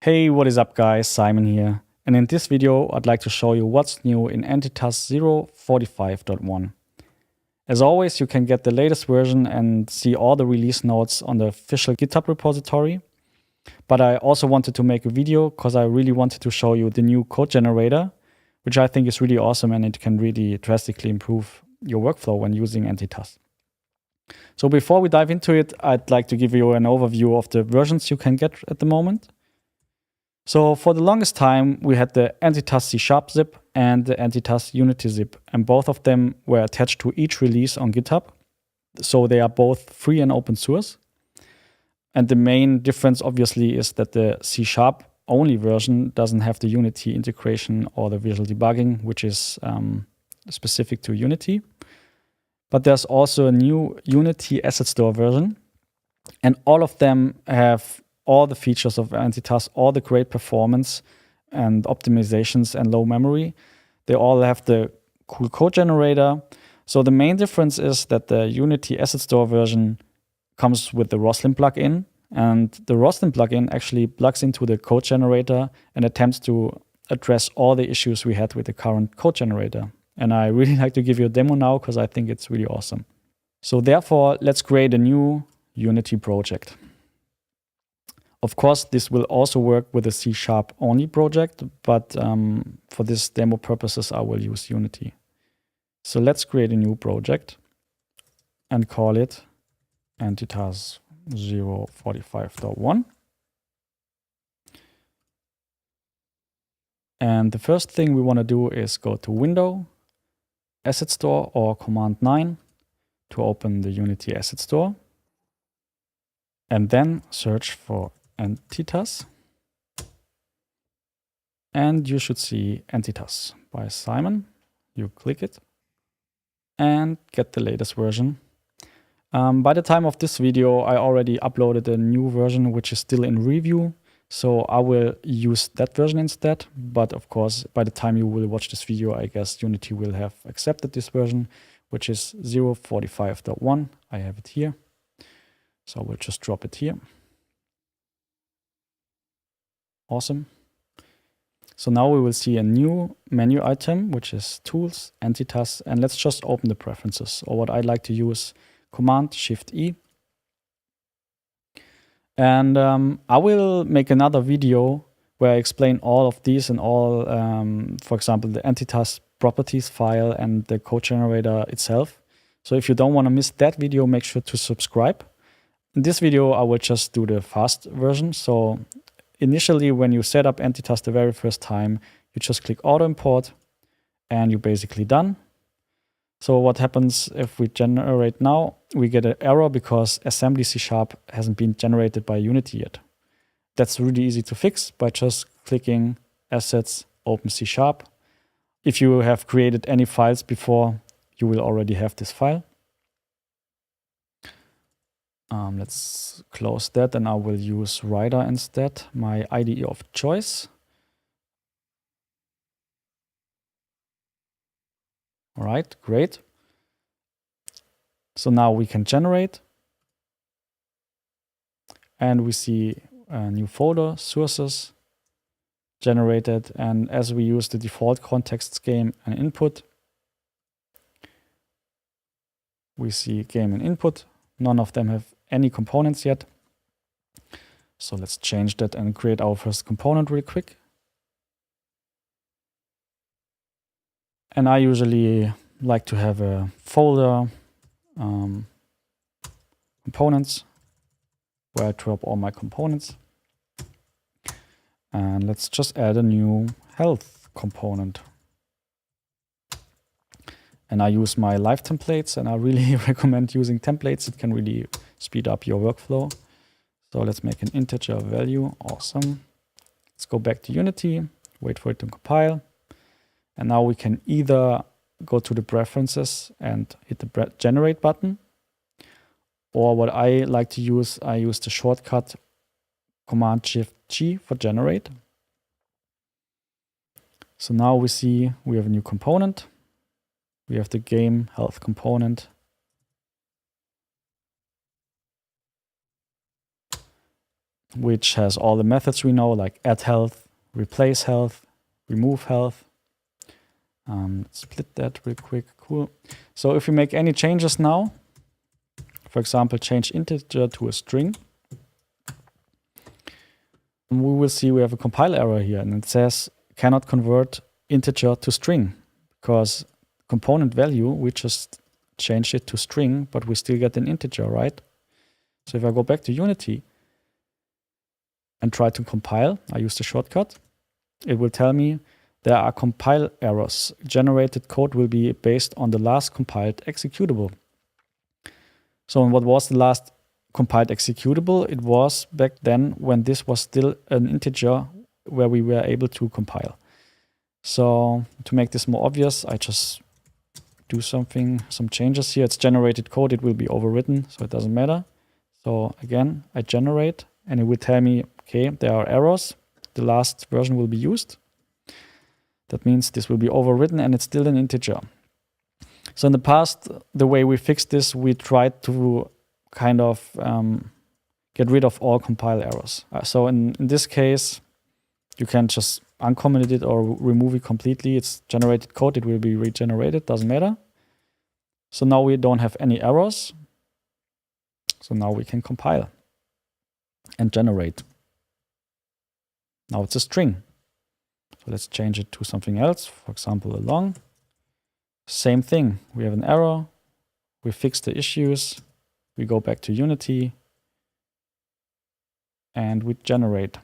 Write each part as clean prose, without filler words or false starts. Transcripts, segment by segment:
Hey, what is up guys, Simon here. And in this video, I'd like to show you what's new in Entitas 0.45.1. As always, you can get the latest version and see all the release notes on the official GitHub repository. But I also wanted to make a video because I really wanted to show you the new code generator, which I think is really awesome and it can really drastically improve your workflow when using Entitas. So before we dive into it, I'd like to give you an overview of the versions you can get at the moment. So for the longest time, we had the Entitas C# zip and the Entitas Unity zip, and both of them were attached to each release on GitHub. So they are both free and open source. And the main difference, obviously, is that the C# only version doesn't have the Unity integration or the visual debugging, which is specific to Unity. But there's also a new Unity Asset Store version, and all of them have all the features of Entitas, all the great performance and optimizations and low memory. They all have the cool code generator. So the main difference is that the Unity Asset Store version comes with the Roslyn plugin, and the Roslyn plugin actually plugs into the code generator and attempts to address all the issues we had with the current code generator. And I really like to give you a demo now because I think it's really awesome. So therefore, let's create a new Unity project. Of course, this will also work with a C# only project, but for this demo purposes, I will use Unity. So let's create a new project and call it Entitas 0.45.1. And the first thing we want to do is go to Window, Asset Store, or Command 9 to open the Unity Asset Store. And then search for Entitas. And you should see Entitas by Simon. You click it and get the latest version. By the time of this video, I already uploaded a new version, which is still in review. So I will use that version instead. But of course, by the time you will watch this video, I guess Unity will have accepted this version, which is 0.45.1. I have it here. So I will just drop it here. Awesome. So now we will see a new menu item, which is Tools, Entitas, and let's just open the preferences, or what I like to use, Command-Shift-E. And I will make another video where I explain all of these and all, for example, the Entitas properties file and the code generator itself. So if you don't want to miss that video, make sure to subscribe. In this video, I will just do the fast version. So initially, when you set up Entitas the very first time, you just click Auto Import and you're basically done. So what happens if we generate now? We get an error because assembly C# hasn't been generated by Unity yet. That's really easy to fix by just clicking Assets, Open C#. If you have created any files before, you will already have this file. Let's close that, and I will use Rider instead, my IDE of choice. All right, great. So now we can generate. And we see a new folder, sources, generated. And as we use the default context game and input, we see game and input. None of them have any components yet. So let's change that and create our first component real quick. And I usually like to have a folder, components, where I drop all my components. And let's just add a new health component. And I use my live templates, and I really recommend using templates. It can really speed up your workflow. So let's make an integer value. Awesome. Let's go back to Unity, wait for it to compile. And now we can either go to the preferences and hit the generate button. Or what I like to use, I use the shortcut Command-Shift-G for generate. So now we see we have a new component. We have the game health component. which has all the methods we know, like add health, replace health, remove health. Let's split that real quick. Cool. So if we make any changes now, for example, change integer to a string, we will see we have a compile error here, and it says cannot convert integer to string, because component value, we just changed it to string, but we still get an integer, right? So if I go back to Unity and try to compile, I use the shortcut, it will tell me there are compile errors. Generated code will be based on the last compiled executable. So what was the last compiled executable? It was back then when this was still an integer where we were able to compile. So to make this more obvious, I just do some changes here. It's generated code, it will be overwritten, so it doesn't matter. So again, I generate, and it will tell me, okay, there are errors. The last version will be used. That means this will be overwritten, and it's still an integer. So in the past, the way we fixed this, we tried to kind of get rid of all compile errors. So in this case, you can just uncomment it or remove it completely. It's generated code, it will be regenerated, doesn't matter. So now we don't have any errors. So now we can compile and generate. Now it's a string. So let's change it to something else, for example, a long. Same thing, we have an error, we fix the issues, we go back to Unity, and we generate.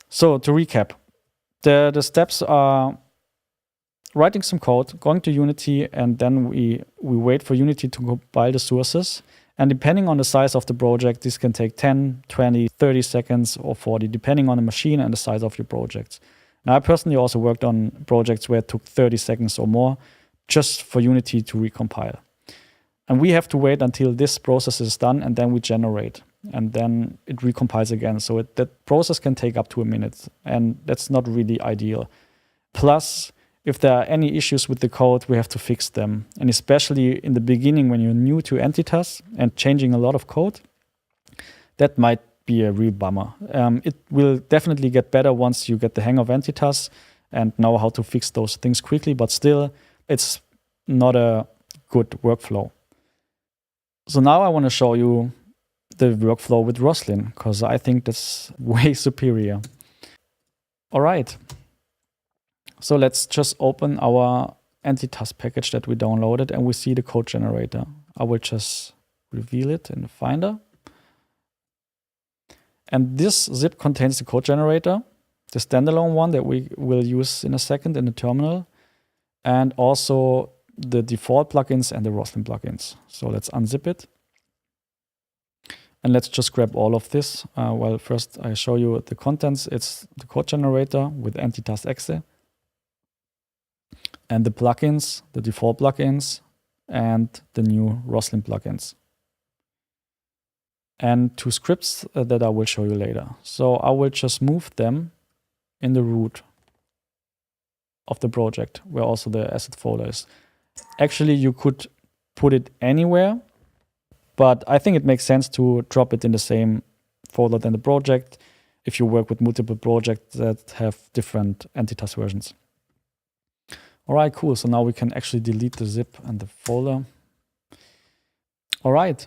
So to recap, the steps are writing some code, going to Unity, and then we wait for Unity to compile the sources. And depending on the size of the project, this can take 10, 20, 30 seconds or 40, depending on the machine and the size of your project. Now, I personally also worked on projects where it took 30 seconds or more just for Unity to recompile. And we have to wait until this process is done, and then we generate. And then it recompiles again. So that process can take up to a minute, and that's not really ideal. Plus, if there are any issues with the code, we have to fix them. And especially in the beginning, when you're new to Entitas and changing a lot of code, that might be a real bummer. It will definitely get better once you get the hang of Entitas and know how to fix those things quickly, but still, it's not a good workflow. So now I want to show you the workflow with Roslyn, because I think that's way superior. All right. So let's just open our Entitas package that we downloaded, and we see the code generator. I will just reveal it in the Finder. And this zip contains the code generator, the standalone one that we will use in a second in the terminal, and also the default plugins and the Roslyn plugins. So let's unzip it. And let's just grab all of this. Well, first I show you the contents. It's the code generator with Entitas exe, and the plugins, the default plugins, and the new Roslyn plugins. And two scripts that I will show you later. So I will just move them in the root of the project, where also the asset folder is. Actually, you could put it anywhere, but I think it makes sense to drop it in the same folder than the project if you work with multiple projects that have different Entitas versions. All right, cool. So now we can actually delete the zip and the folder. All right,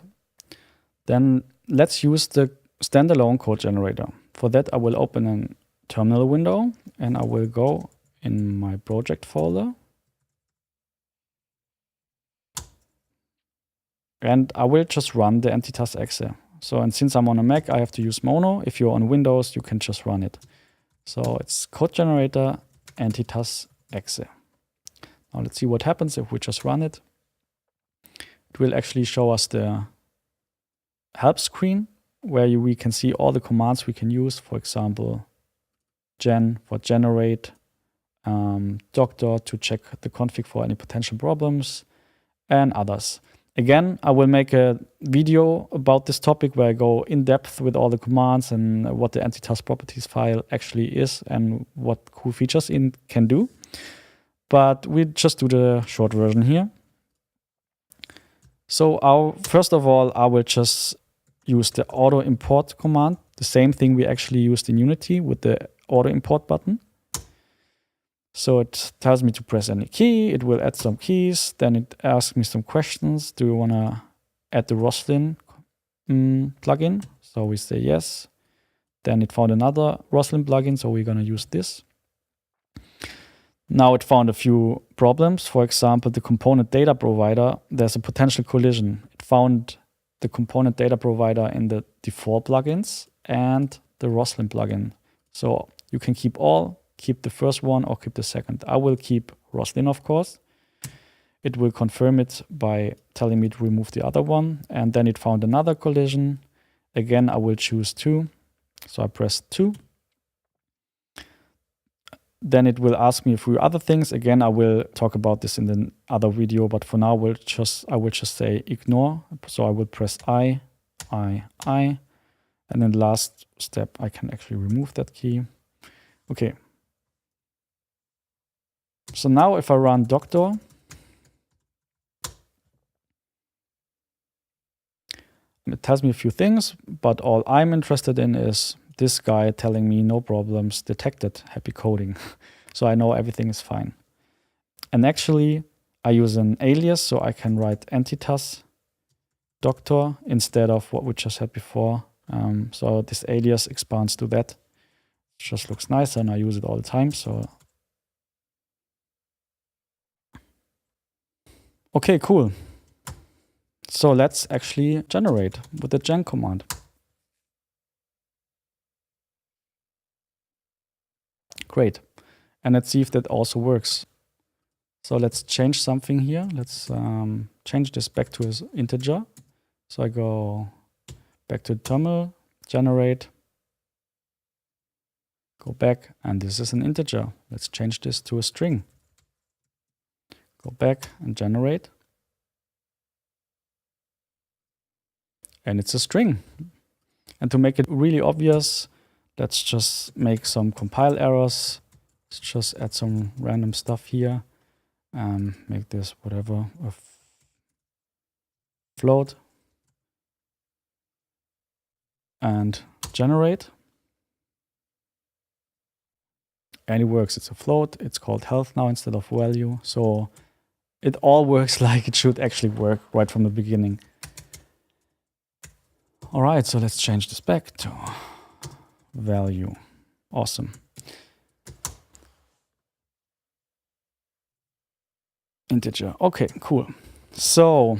then let's use the standalone code generator. For that, I will open a terminal window, and I will go in my project folder. And I will just run the Entitas exe. So, and since I'm on a Mac, I have to use Mono. If you're on Windows, you can just run it. So it's code generator Entitas exe. Now let's see what happens if we just run it. It will actually show us the help screen, where we can see all the commands we can use. For example, gen for generate, doctor to check the config for any potential problems, and others. Again, I will make a video about this topic where I go in depth with all the commands and what the Entitas properties file actually is and what cool features it can do. But we just do the short version here. So first of all, I will just use the auto import command, the same thing we actually used in Unity with the auto import button. So it tells me to press any key, it will add some keys, then it asks me some questions. Do you want to add the Roslyn plugin? So we say yes. Then it found another Roslyn plugin, so we're going to use this. Now it found a few problems. For example, the component data provider, there's a potential collision. It found the component data provider in the default plugins and the Roslyn plugin. So you can keep all, keep the first one or keep the second. I will keep Roslyn, of course. It will confirm it by telling me to remove the other one. And then it found another collision. Again, I will choose 2. So I press 2. Then it will ask me a few other things. Again, I will talk about this in the other video, but for now I will just say ignore. So I will press I, and then last step, I can actually remove that key. Okay. So now if I run doctor, it tells me a few things, but all I'm interested in is this guy telling me no problems detected, happy coding. So I know everything is fine. And actually, I use an alias, so I can write Entitas doctor instead of what we just had before. So this alias expands to that. It just looks nicer, and I use it all the time. So okay, cool. So let's actually generate with the gen command. Great. And let's see if that also works. So let's change something here. Let's change this back to an integer. So I go back to the terminal, generate, go back, and this is an integer. Let's change this to a string. Go back and generate. And it's a string. And to make it really obvious, let's just make some compile errors. Let's just add some random stuff here. Make this whatever, a float. And generate. And it works. It's a float. It's called health now instead of value. So it all works like it should actually work right from the beginning. All right, so let's change this back to value. Awesome. Integer. Okay, cool. So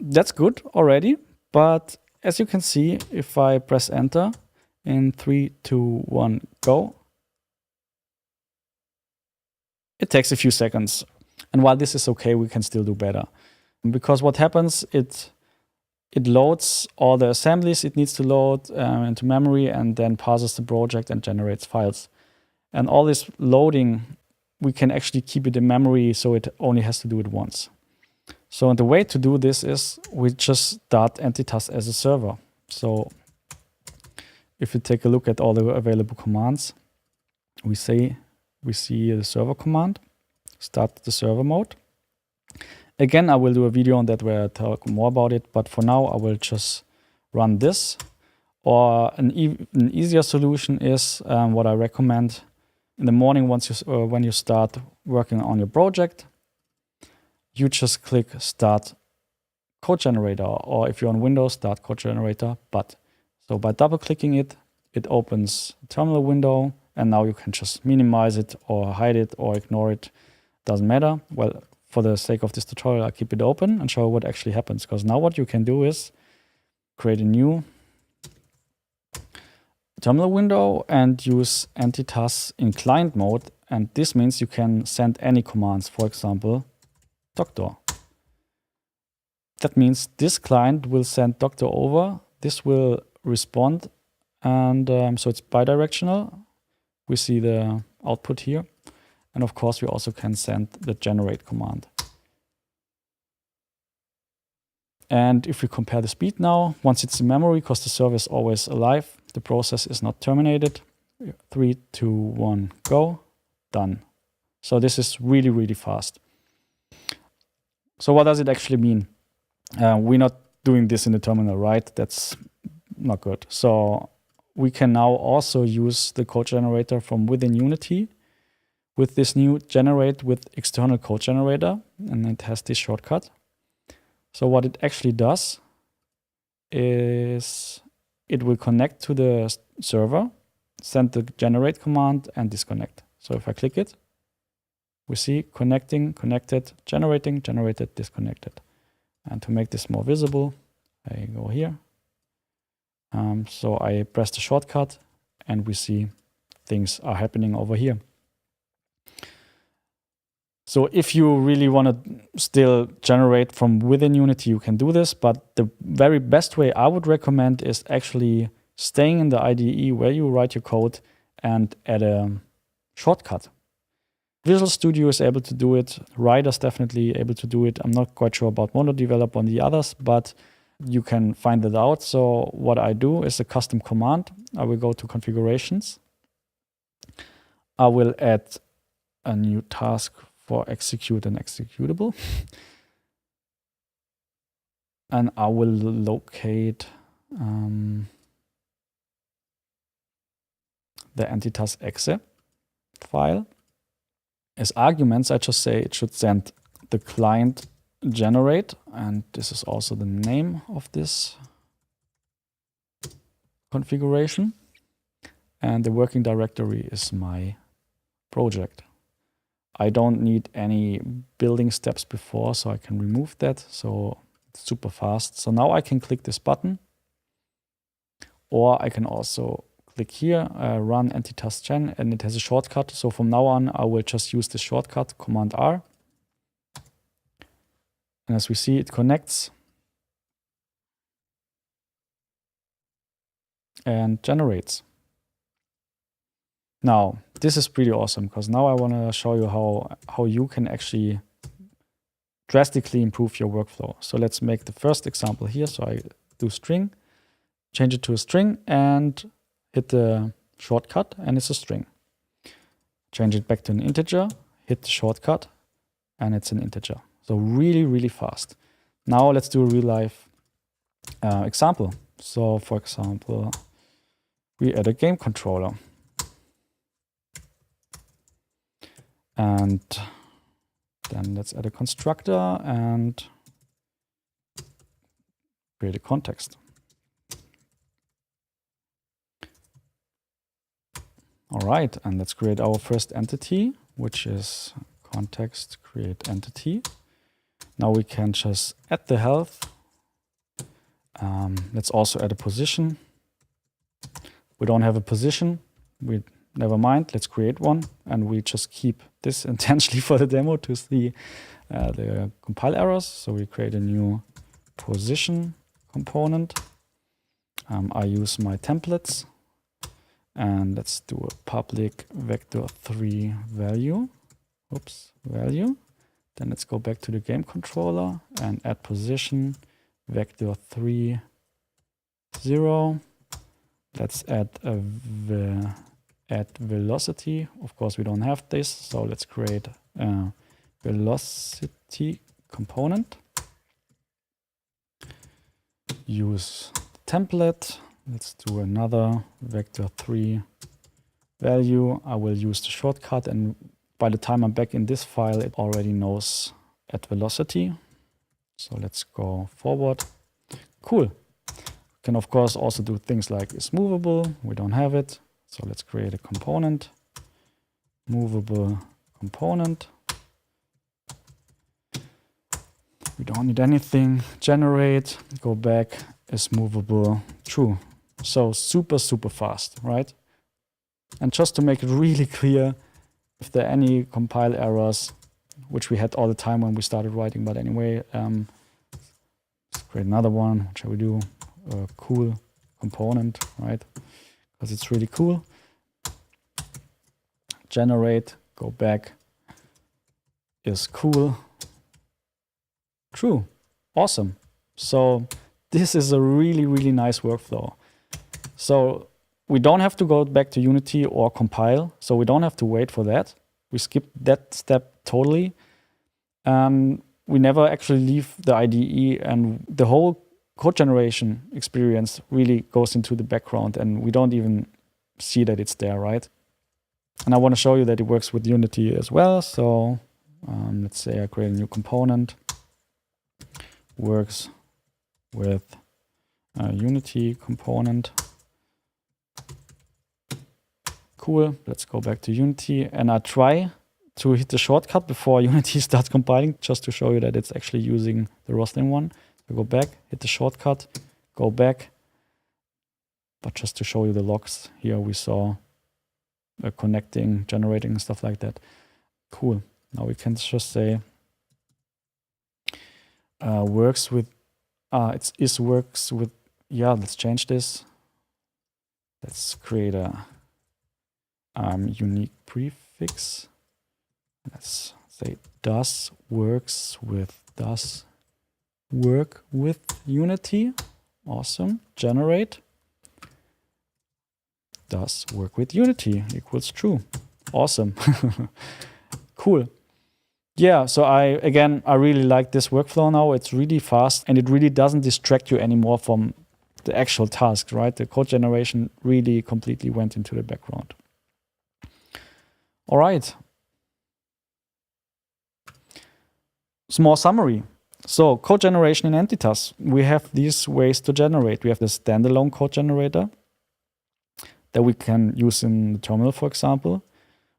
that's good already. But as you can see, if I press enter in 3, 2, 1, go, it takes a few seconds. And while this is okay, we can still do better. Because what happens, it loads all the assemblies it needs to load into memory and then parses the project and generates files. And all this loading, we can actually keep it in memory, so it only has to do it once. So the way to do this is we just start Entitas as a server. So if you take a look at all the available commands, we see the server command, start the server mode. Again, I will do a video on that where I talk more about it, but for now I will just run this. Or an easier solution is what I recommend in the morning when you start working on your project. You just click Start Code Generator, or if you're on Windows, Start Code Generator. But so by double clicking it, it opens a terminal window, and now you can just minimize it or hide it or ignore it. Doesn't matter. Well, for the sake of this tutorial, I'll keep it open and show what actually happens. Because now what you can do is create a new terminal window and use Entitas in client mode. And this means you can send any commands, for example, doctor. That means this client will send doctor over. This will respond. And so it's bidirectional. We see the output here. And of course, we also can send the generate command. And if we compare the speed now, once it's in memory, because the server is always alive, the process is not terminated. 3, 2, 1, go, done. So this is really, really fast. So what does it actually mean? We're not doing this in the terminal, right? That's not good. So we can now also use the code generator from within Unity with this new generate with external code generator, and it has this shortcut. So what it actually does is it will connect to the server, send the generate command, and disconnect. So if I click it, we see connecting, connected, generating, generated, disconnected. And to make this more visible, I go here. So I press the shortcut and we see things are happening over here. So if you really want to still generate from within Unity, you can do this. But the very best way I would recommend is actually staying in the IDE where you write your code and add a shortcut. Visual Studio is able to do it. Rider's definitely able to do it. I'm not quite sure about MonoDevelop on the others, but you can find that out. So what I do is a custom command. I will go to configurations. I will add a new task for execute an executable. And I will locate the Entitas exe file. As arguments, I just say it should send the client generate, and this is also the name of this configuration. And the working directory is my project. I don't need any building steps before, so I can remove that. So it's super fast. So now I can click this button, or I can also click here, run Entitas Gen, and it has a shortcut. So from now on, I will just use the shortcut, Command R. And as we see, it connects and generates. Now, this is pretty awesome because now I want to show you how you can actually drastically improve your workflow. So let's make the first example here. So I do string, change it to a string, and hit the shortcut, and it's a string. Change it back to an integer, hit the shortcut, and it's an integer. So really, really fast. Now let's do a real life example. So for example, we add a game controller. And then let's add a constructor and create a context. All right, and let's create our first entity, which is context create entity. Now we can just add the health. Let's also add a position. We don't have a position. Never mind, let's create one. And we just keep this intentionally for the demo to see the compile errors. So we create a new position component. I use my templates. And let's do a public vector3 value. Oops, value. Then let's go back to the game controller and add position vector3 0. Let's add add velocity. Of course, we don't have this, so let's create a velocity component. Use template. Let's do another vector3 value. I will use the shortcut, and by the time I'm back in this file, it already knows add velocity. So let's go forward. Cool. We can of course also do things like is movable. We don't have it. So let's create a component, movable component. We don't need anything. Generate, go back, is movable, true. So super, super fast, right? And just to make it really clear, if there are any compile errors, which we had all the time when we started writing, but anyway, let's create another one. What shall we do? A cool component, right? Because it's really cool. Generate, go back, is cool, true, awesome. So this is a really, really nice workflow. So we don't have to go back to Unity or compile, so we don't have to wait for that. We skip that step totally. We never actually leave the IDE, and the whole code generation experience really goes into the background and we don't even see that it's there, right? And I want to show you that it works with Unity as well. So let's say I create a new component, works with a Unity component. Cool, let's go back to Unity and I try to hit the shortcut before Unity starts compiling, just to show you that it's actually using the Roslyn one. So go back, hit the shortcut, go back. But just to show you the logs here, we saw connecting, generating, and stuff like that. Cool. Now we can just say works with, it works with, yeah, let's change this. Let's create a unique prefix. Let's say does work with Unity. Awesome. Generate. Does work with Unity equals true. Awesome. Cool. Yeah, so I really like this workflow now. It's really fast and it really doesn't distract you anymore from the actual task, right? The code generation really completely went into the background. All right. Small summary. So code generation in Entitas. We have these ways to generate. We have the standalone code generator that we can use in the terminal, for example.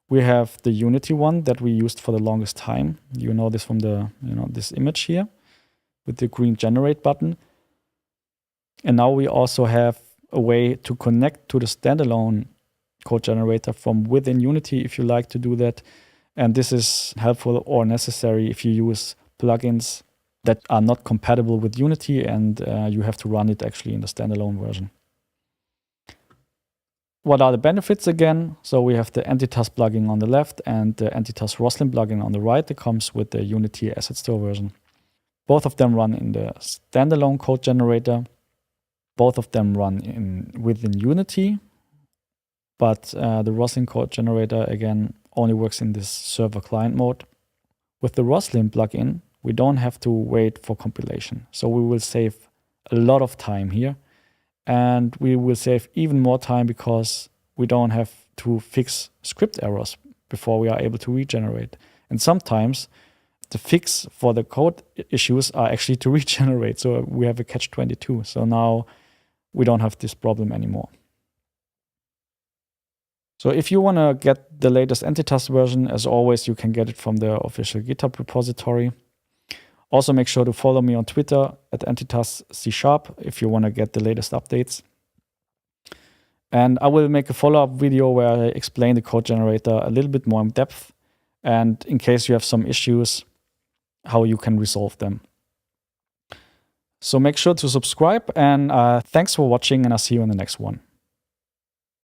We have the Unity one that we used for the longest time. You know this from the, this image here with the green generate button. And now we also have a way to connect to the standalone code generator from within Unity if you like to do that. And this is helpful or necessary if you use plugins that are not compatible with Unity and you have to run it actually in the standalone version. What are the benefits again? So we have the Entitas plugin on the left and the Entitas Roslyn plugin on the right that comes with the Unity Asset Store version. Both of them run in the standalone code generator. Both of them run within Unity, but the Roslyn code generator again only works in this server client mode. With the Roslyn plugin, we don't have to wait for compilation. So we will save a lot of time here. And we will save even more time because we don't have to fix script errors before we are able to regenerate. And sometimes the fix for the code issues are actually to regenerate. So we have a catch-22. So now we don't have this problem anymore. So if you want to get the latest Entitas version, as always, you can get it from the official GitHub repository. Also, make sure to follow me on Twitter at Entitas C# if you want to get the latest updates. And I will make a follow-up video where I explain the code generator a little bit more in depth. And in case you have some issues, how you can resolve them. So make sure to subscribe and thanks for watching and I'll see you in the next one.